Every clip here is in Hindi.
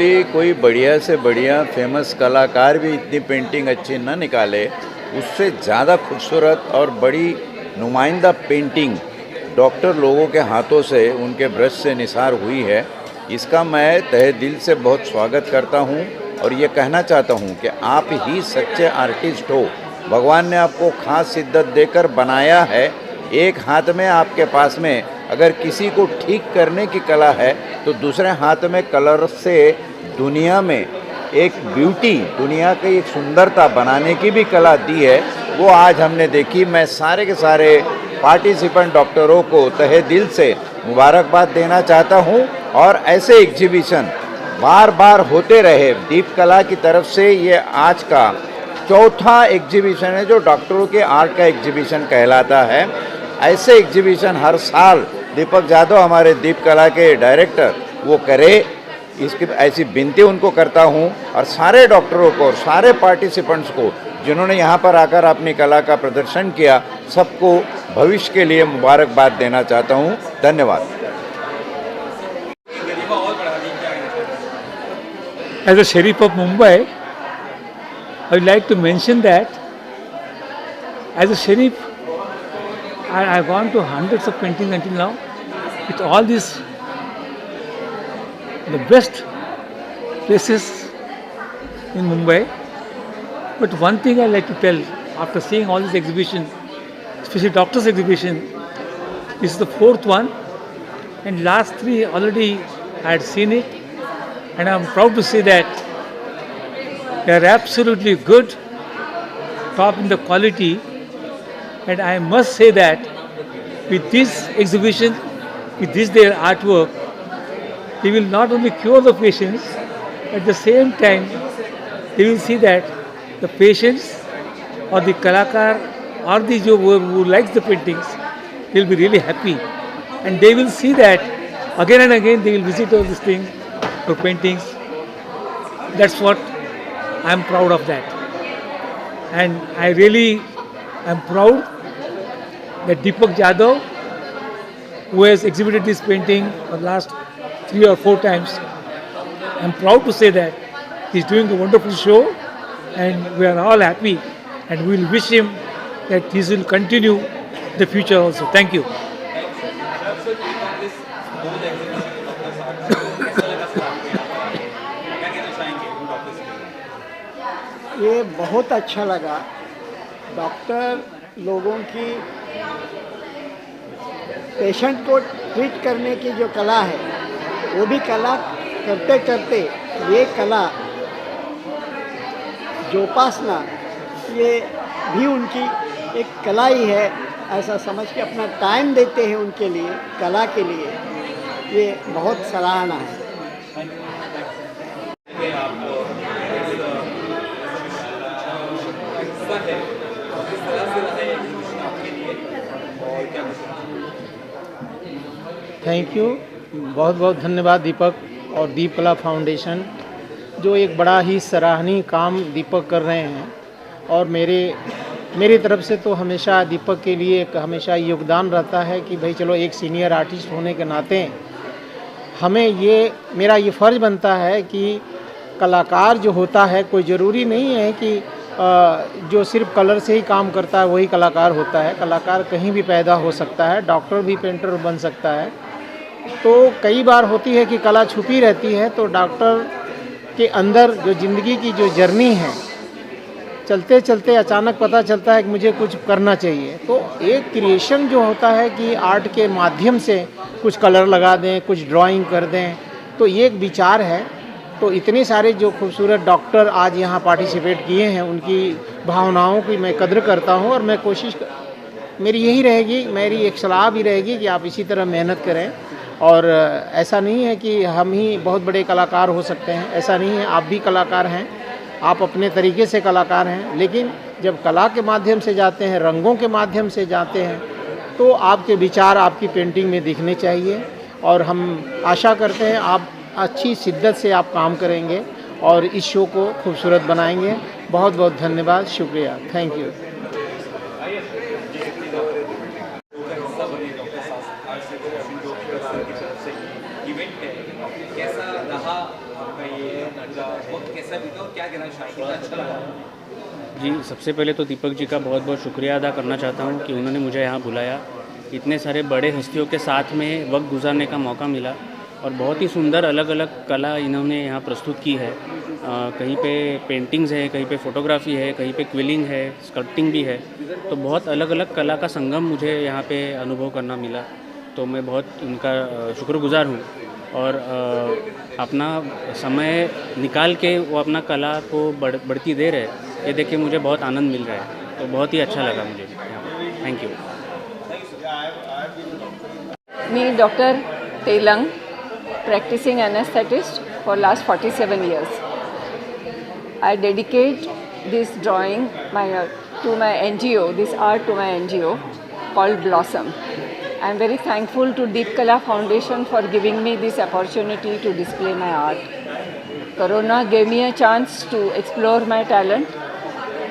नॉर्मली कोई बढ़िया से बढ़िया फेमस कलाकार भी इतनी पेंटिंग अच्छी न निकाले, उससे ज़्यादा खूबसूरत और बड़ी नुमाइंदा पेंटिंग डॉक्टर लोगों के हाथों से, उनके ब्रश से निसार हुई है। इसका मैं तहे दिल से बहुत स्वागत करता हूँ और ये कहना चाहता हूँ कि आप ही सच्चे आर्टिस्ट हो। भगवान ने आपको खास शिद्दत देकर बनाया है। एक हाथ में आपके पास में अगर किसी को ठीक करने की कला है, तो दूसरे हाथ में कलर से दुनिया में एक ब्यूटी, दुनिया की एक सुंदरता बनाने की भी कला दी है। वो आज हमने देखी। मैं सारे के सारे पार्टिसिपेंट डॉक्टरों को तहे दिल से मुबारकबाद देना चाहता हूँ और ऐसे एग्जीबिशन बार बार होते रहे। दीप कला की तरफ से ये आज का चौथा एग्जीबिशन है जो डॉक्टरों के आर्ट का एग्जीबिशन कहलाता है। ऐसे एग्जीबिशन हर साल दीपक जादव हमारे दीप कला के डायरेक्टर वो करे, इसकी ऐसी विनती उनको करता हूँ। और सारे डॉक्टरों को और सारे पार्टिसिपेंट्स को जिन्होंने यहाँ पर आकर अपनी कला का प्रदर्शन किया, सबको भविष्य के लिए मुबारकबाद देना चाहता हूँ। धन्यवाद। As a Sheriff of Mumbai, I would like to mention that as a Sheriff, I have gone to hundreds of paintings until now with all these the best places in Mumbai. But one thing I like to tell after seeing all these exhibitions, especially doctors' exhibition, this is the fourth one, and last three already I had seen it, and I am proud to say that they are absolutely good, top in the quality. And I must say that with this exhibition, with this their artwork, they will not only cure the patients, at the same time they will see that the patients or the kalakar or the who likes the paintings will be really happy, and they will see that again and again they will visit all these things or paintings. That's what I am proud of that, and I really am proud that Deepak Jadhav, who has exhibited this painting for the last 3 or 4 times, I am proud to say that he is doing a wonderful show, and we are all happy, and we will wish him that this will continue in the future also. Thank you. ये बहुत अच्छा लगा। डॉक्टर लोगों की पेशेंट को ट्रीट करने की जो कला है, वो भी कला करते करते ये कला जोपासना, ये भी उनकी एक कला ही है, ऐसा समझ के अपना टाइम देते हैं उनके लिए, कला के लिए। ये बहुत सराहना है। थैंक यू, बहुत बहुत धन्यवाद दीपक और दीप कला फाउंडेशन, जो एक बड़ा ही सराहनीय काम दीपक कर रहे हैं। और मेरी तरफ से तो हमेशा दीपक के लिए एक हमेशा योगदान रहता है कि भाई चलो एक सीनियर आर्टिस्ट होने के नाते हमें मेरा ये फ़र्ज़ बनता है कि कलाकार जो होता है, कोई ज़रूरी नहीं है कि जो सिर्फ कलर से ही काम करता है वही कलाकार होता है। कलाकार कहीं भी पैदा हो सकता है, डॉक्टर भी पेंटर बन सकता है। तो कई बार होती है कि कला छुपी रहती है, तो डॉक्टर के अंदर जो ज़िंदगी की जो जर्नी है, चलते चलते अचानक पता चलता है कि मुझे कुछ करना चाहिए। तो एक क्रिएशन जो होता है कि आर्ट के माध्यम से कुछ कलर लगा दें, कुछ ड्राइंग कर दें, तो ये एक विचार है। तो इतने सारे जो खूबसूरत डॉक्टर आज यहाँ पार्टिसिपेट किए हैं, उनकी भावनाओं की मैं कद्र करता हूँ। और मैं मेरी यही रहेगी, मेरी एक सलाह भी रहेगी कि आप इसी तरह मेहनत करें। और ऐसा नहीं है कि हम ही बहुत बड़े कलाकार हो सकते हैं, ऐसा नहीं है। आप भी कलाकार हैं, आप अपने तरीके से कलाकार हैं, लेकिन जब कला के माध्यम से जाते हैं, रंगों के माध्यम से जाते हैं, तो आपके विचार आपकी पेंटिंग में दिखने चाहिए। और हम आशा करते हैं आप अच्छी शिद्दत से आप काम करेंगे और इस शो को खूबसूरत बनाएंगे। बहुत बहुत धन्यवाद, शुक्रिया, थैंक यू। कैसा रहा आपका ये क्या कहना चाहेंगे, कितना अच्छा लगा? जी, सबसे पहले तो दीपक जी का बहुत बहुत शुक्रिया अदा करना चाहता हूँ कि उन्होंने मुझे यहाँ बुलाया। इतने सारे बड़े हस्तियों के साथ में वक्त गुजारने का मौका मिला और बहुत ही सुंदर अलग अलग कला इन्होंने यहाँ प्रस्तुत की है। कहीं पे पेंटिंग्स है, कहीं पे फोटोग्राफी है, कहीं पे क्विलिंग है, स्कल्पटिंग भी है। तो बहुत अलग अलग कला का संगम मुझे यहाँ पे अनुभव करना मिला, तो मैं बहुत उनका शुक्रगुजार हूँ। और अपना समय निकाल के वो अपना कला को बढ़ती दे रहे, ये देख के मुझे बहुत आनंद मिल रहा है, तो बहुत ही अच्छा लगा मुझे। Thank you. Me doctor Telang, practicing anesthetist for last 47 years. I dedicate this drawing to my NGO, this art to my NGO called Blossom. I am very thankful to Deep Kala Foundation for giving me this opportunity to display my art. Corona gave me a chance to explore my talent,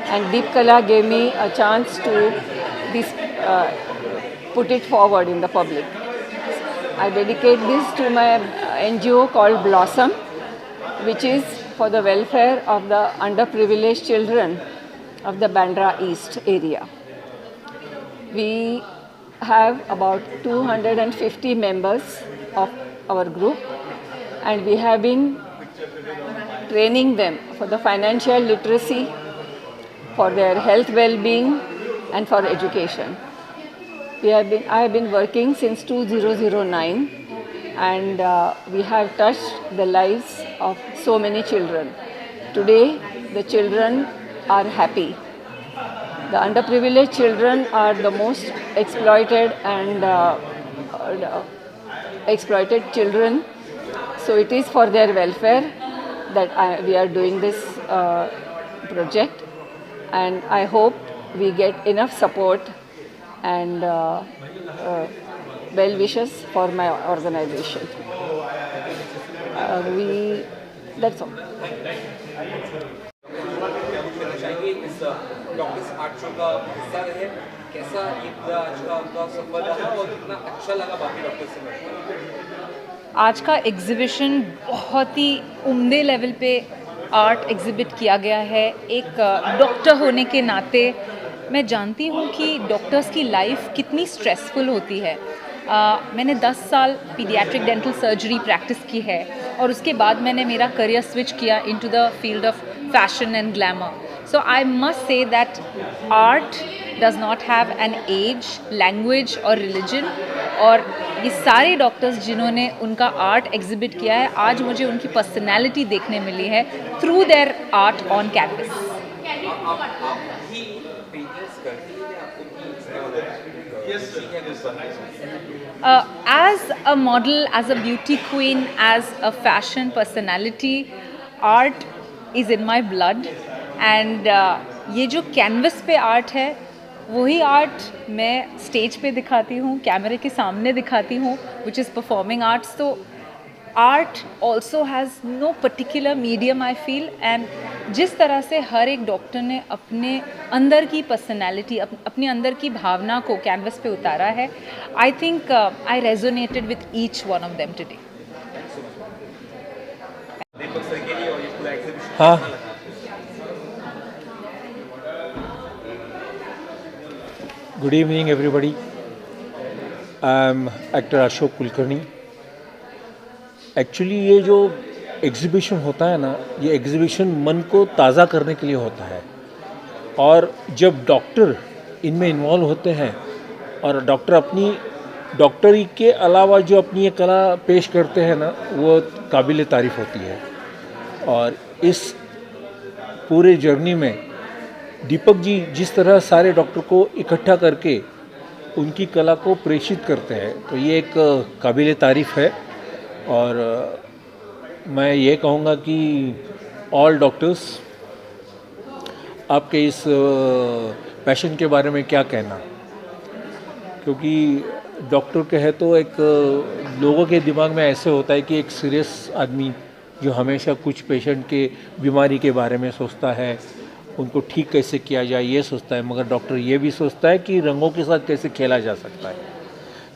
and Deep Kala gave me a chance to put it forward in the public. I dedicate this to my NGO called Blossom, which is for the welfare of the underprivileged children of the Bandra East area. We have about 250 members of our group, and we have been training them for the financial literacy, for their health well-being, and for education. I have been working since 2009, and we have touched the lives of so many children. Today, the children are happy. The underprivileged children are the most exploited and exploited children. So it is for their welfare that we are doing this project, and I hope we get enough support and well wishes for my organization. That's all. Doctors art show का हिस्सा रहे, कैसा ये पूरा आज का आपका सफर रहा और कितना अच्छा लगा बाकी डॉक्टर्स से मिलकर? आज का एग्ज़िबिशन बहुत ही उम्दे लेवल पे आर्ट एग्ज़िबिट किया गया है। एक डॉक्टर होने के नाते मैं जानती हूँ कि डॉक्टर्स की लाइफ कितनी स्ट्रेसफुल होती है। मैंने 10 साल पीडियाट्रिक डेंटल सर्जरी प्रैक्टिस की है और उसके बाद मैंने मेरा करियर स्विच किया into the field of fashion and glamour. So I must say that art does not have an age, language or religion, और ये सारे डॉक्टर्स जिन्होंने उनका आर्ट एग्जिबिट किया है, आज मुझे उनकी पर्सनैलिटी देखने मिली है through their art on canvas. As a model, as a beauty queen, as a fashion personality, art is in my blood. And ये जो कैनवस पे आर्ट है वही आर्ट मैं स्टेज पे दिखाती हूँ, कैमरे के सामने दिखाती हूँ, विच इज़ परफॉर्मिंग आर्ट्स। तो art also has no particular medium I feel, and जिस तरह से हर एक डॉक्टर ने अपने अंदर की पर्सनैलिटी, अपने अंदर की भावना को कैनवस पे उतारा है, I think I resonated with each one of them today. हाँ, good evening everybody. I am actor Ashok Kulkarni. Actually ये जो एग्ज़िबिशन होता है ना, ये एग्ज़िबिशन मन को ताज़ा करने के लिए होता है, और जब डॉक्टर इनमें इन्वॉल्व होते हैं और डॉक्टर अपनी डॉक्टरी के अलावा जो अपनी ये कला पेश करते हैं ना, वो काबिल तारीफ़ होती है। और इस पूरे जर्नी में दीपक जी जिस तरह सारे डॉक्टर को इकट्ठा करके उनकी कला को प्रेषित करते हैं, तो ये एक काबिल तारीफ़ है। और मैं ये कहूँगा कि ऑल डॉक्टर्स, आपके इस पैशन के बारे में क्या कहना, क्योंकि डॉक्टर कहे तो एक लोगों के दिमाग में ऐसे होता है कि एक सीरियस आदमी जो हमेशा कुछ पेशेंट के बीमारी के बारे में सोचता है, उनको ठीक कैसे किया जाए ये सोचता है, मगर डॉक्टर ये भी सोचता है कि रंगों के साथ कैसे खेला जा सकता है।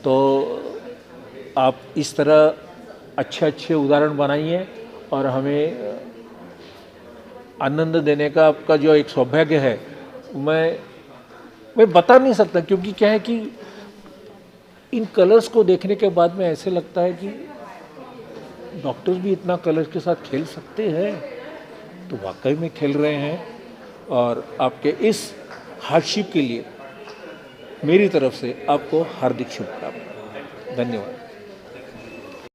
तो आप इस तरह अच्छे अच्छे उदाहरण बनाइए और हमें आनंद देने का आपका जो एक सौभाग्य है, मैं बता नहीं सकता, क्योंकि क्या है कि इन कलर्स को देखने के बाद में ऐसे लगता है कि डॉक्टर्स भी इतना कलर्स के साथ खेल सकते हैं, तो वाकई में खेल रहे हैं। और आपके इस हार्डशिप के लिए मेरी तरफ से आपको हार्दिक शुभकामनाएं। धन्यवाद।